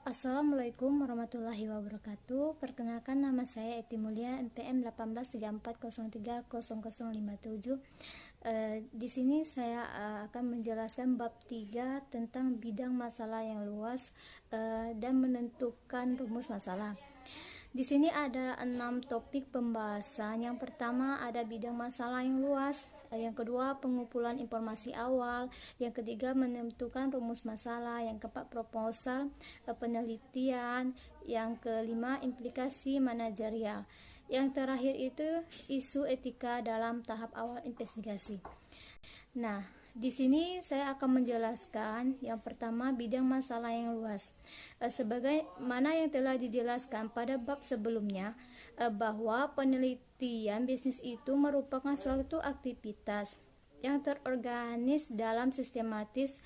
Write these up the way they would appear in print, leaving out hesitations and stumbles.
Assalamualaikum warahmatullahi wabarakatuh. Perkenalkan, nama saya Eti Mulia, NPM 1834030057. Di sini saya akan menjelaskan bab 3 tentang bidang masalah yang luas dan menentukan rumus masalah. Di sini ada 6 topik pembahasan. Yang pertama ada bidang masalah yang luas, yang kedua pengumpulan informasi awal, yang ketiga menentukan rumus masalah, yang keempat proposal penelitian, yang kelima implikasi manajerial, yang terakhir itu isu etika dalam tahap awal investigasi. Nah, di sini saya akan menjelaskan yang pertama bidang masalah yang luas. Sebagai mana yang telah dijelaskan pada bab sebelumnya, bahwa penelitian bisnis itu merupakan suatu aktivitas yang terorganis dalam sistematis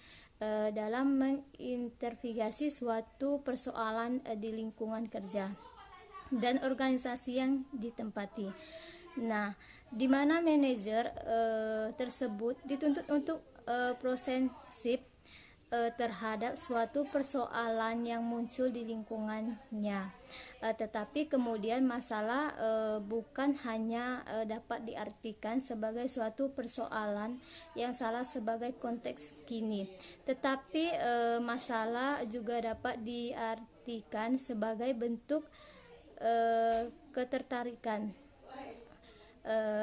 dalam mengintervigasi suatu persoalan di lingkungan kerja dan organisasi yang ditempati. Nah, di mana manajer tersebut dituntut untuk prosesif terhadap suatu persoalan yang muncul di lingkungannya, tetapi kemudian masalah bukan hanya dapat diartikan sebagai suatu persoalan yang salah sebagai konteks kini, tetapi masalah juga dapat diartikan sebagai bentuk ketertarikan.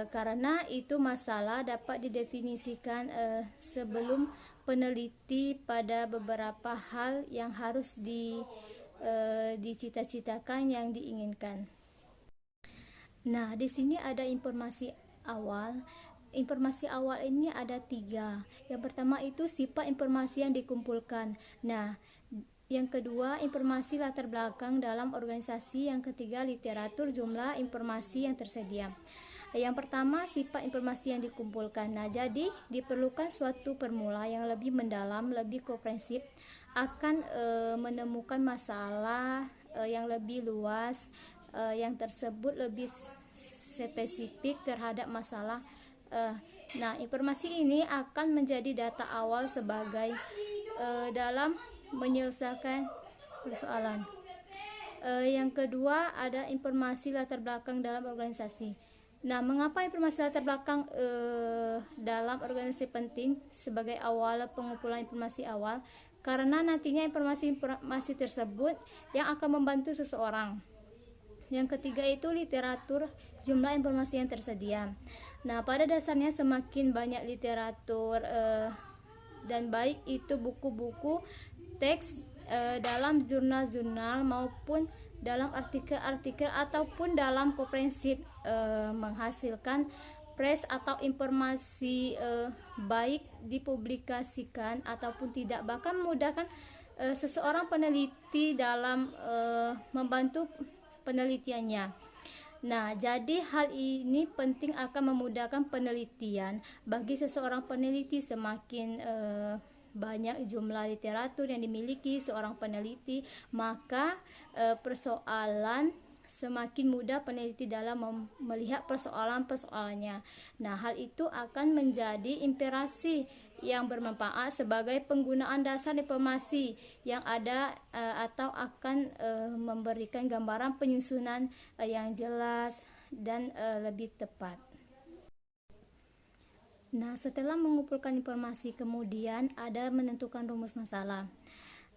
Karena itu masalah dapat didefinisikan sebelum peneliti pada beberapa hal yang harus dicita-citakan yang diinginkan. Nah, di sini ada informasi awal. Informasi awal ini ada 3. Yang pertama itu sifat informasi yang dikumpulkan. Nah, yang kedua informasi latar belakang dalam organisasi. Yang ketiga literatur, jumlah informasi yang tersedia. Yang pertama sifat informasi yang dikumpulkan. Nah, jadi diperlukan suatu formula yang lebih mendalam, lebih komprehensif akan menemukan masalah yang lebih luas, yang tersebut lebih spesifik terhadap masalah. Nah, informasi ini akan menjadi data awal sebagai dalam menyelesaikan persoalan. Yang kedua ada informasi latar belakang dalam organisasi. Nah, mengapa informasi latar belakang dalam organisasi penting sebagai awal pengumpulan informasi awal? Karena nantinya informasi tersebut yang akan membantu seseorang. Yang ketiga itu literatur, jumlah informasi yang tersedia. Nah, pada dasarnya semakin banyak literatur dan baik itu buku-buku, teks dalam jurnal-jurnal maupun dalam artikel-artikel ataupun dalam komprehensif menghasilkan press atau informasi baik dipublikasikan ataupun tidak, bahkan memudahkan seseorang peneliti dalam membantu penelitiannya. Nah, jadi hal ini penting akan memudahkan penelitian bagi seseorang peneliti. Semakin banyak jumlah literatur yang dimiliki seorang peneliti, maka persoalan semakin mudah peneliti dalam melihat persoalan-persoalannya. Nah, hal itu akan menjadi inspirasi yang bermanfaat sebagai penggunaan dasar informasi yang ada atau akan memberikan gambaran penyusunan yang jelas dan lebih tepat. Nah, setelah mengumpulkan informasi, kemudian ada menentukan rumus masalah.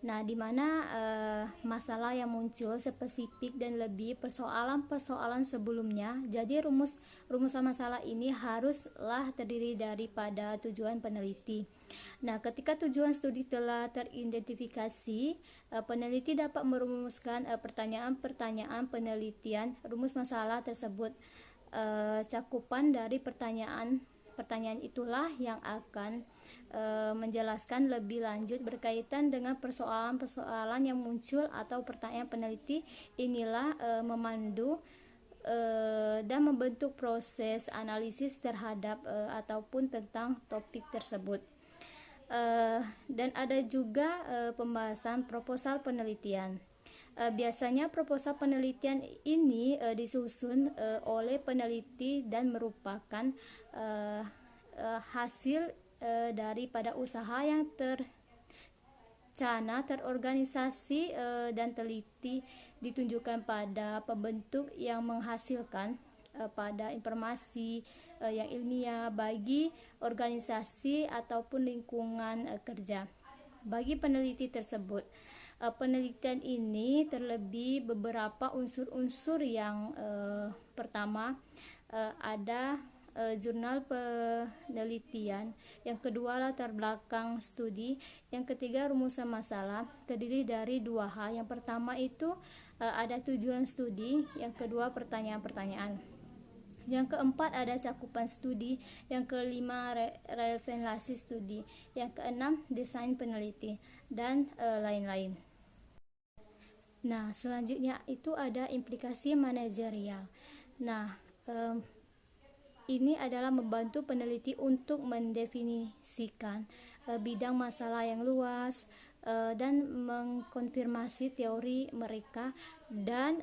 Nah, di mana masalah yang muncul spesifik dan lebih persoalan-persoalan sebelumnya. Jadi rumusan masalah ini haruslah terdiri daripada tujuan peneliti. Nah, ketika tujuan studi telah teridentifikasi, peneliti dapat merumuskan pertanyaan-pertanyaan penelitian rumus masalah tersebut. Cakupan dari pertanyaan itulah yang akan menjelaskan lebih lanjut berkaitan dengan persoalan-persoalan yang muncul atau pertanyaan peneliti. Inilah memandu dan membentuk proses analisis terhadap ataupun tentang topik tersebut. Dan ada juga pembahasan proposal penelitian. Biasanya proposal penelitian ini disusun oleh peneliti dan merupakan hasil daripada usaha yang terencana, terorganisasi, dan teliti ditunjukkan pada pembentuk yang menghasilkan pada informasi yang ilmiah bagi organisasi ataupun lingkungan kerja. Bagi peneliti tersebut, penelitian ini terlebih beberapa unsur-unsur yang pertama ada jurnal penelitian, yang kedua latar belakang studi, yang ketiga rumusan masalah, terdiri dari dua hal. Yang pertama itu ada tujuan studi, yang kedua pertanyaan-pertanyaan. Yang keempat ada cakupan studi, yang kelima relevansi studi, yang keenam desain peneliti, dan lain-lain. Nah, selanjutnya itu ada implikasi manajerial. Nah, ini adalah membantu peneliti untuk mendefinisikan bidang masalah yang luas dan mengkonfirmasi teori mereka dan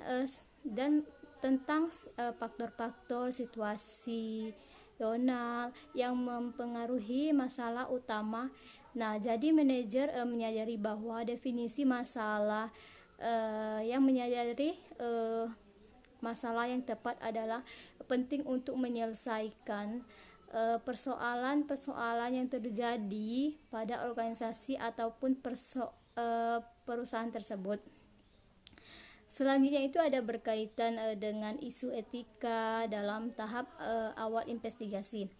tentang faktor-faktor situasional yang mempengaruhi masalah utama. Nah, jadi manajer menyadari bahwa definisi masalah yang menyadari masalah yang tepat adalah penting untuk menyelesaikan persoalan-persoalan yang terjadi pada organisasi ataupun perusahaan tersebut. Selanjutnya itu ada berkaitan dengan isu etika dalam tahap awal investigasi.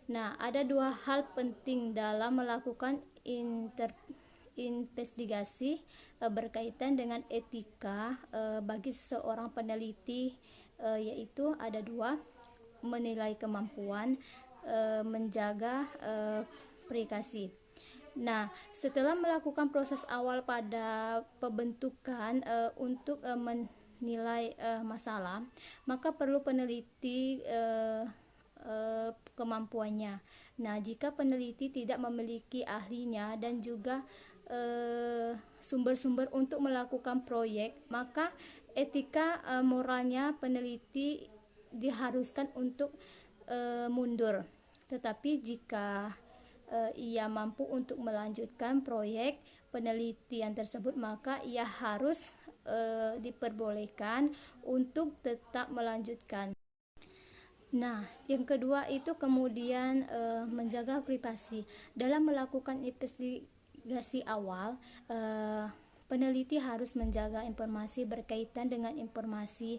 Nah, ada dua hal penting dalam melakukan investigasi berkaitan dengan etika bagi seseorang peneliti, yaitu ada dua: menilai kemampuan, menjaga privasi. Nah, setelah melakukan proses awal pada pembentukan untuk menilai masalah, maka perlu peneliti kemampuannya. Nah, jika peneliti tidak memiliki ahlinya dan juga sumber-sumber untuk melakukan proyek, maka etika moralnya peneliti diharuskan untuk mundur. Tetapi jika ia mampu untuk melanjutkan proyek penelitian tersebut, maka ia harus diperbolehkan untuk tetap melanjutkan. Nah, yang kedua itu kemudian menjaga privasi. Dalam melakukan investigasi awal, peneliti harus menjaga informasi berkaitan dengan informasi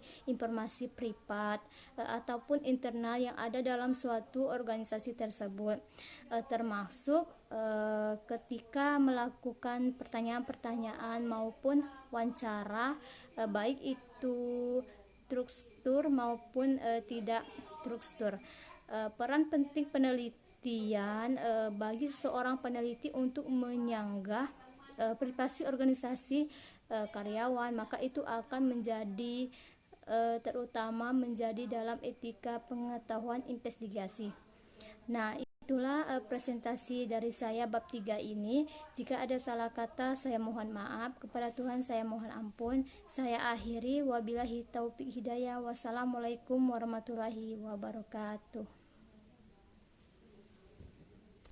privat ataupun internal yang ada dalam suatu organisasi tersebut, termasuk ketika melakukan pertanyaan-pertanyaan maupun wawancara, baik itu struktur maupun tidak struktur. Peran penting penelitian bagi seseorang peneliti untuk menyanggah privasi organisasi karyawan, maka itu akan menjadi terutama menjadi dalam etika pengetahuan investigasi. Nah, itulah presentasi dari saya bab 3 ini. Jika ada salah kata, saya mohon maaf. Kepada Tuhan saya mohon ampun. Saya akhiri, wabillahi taufik hidayah. Wassalamualaikum warahmatullahi wabarakatuh.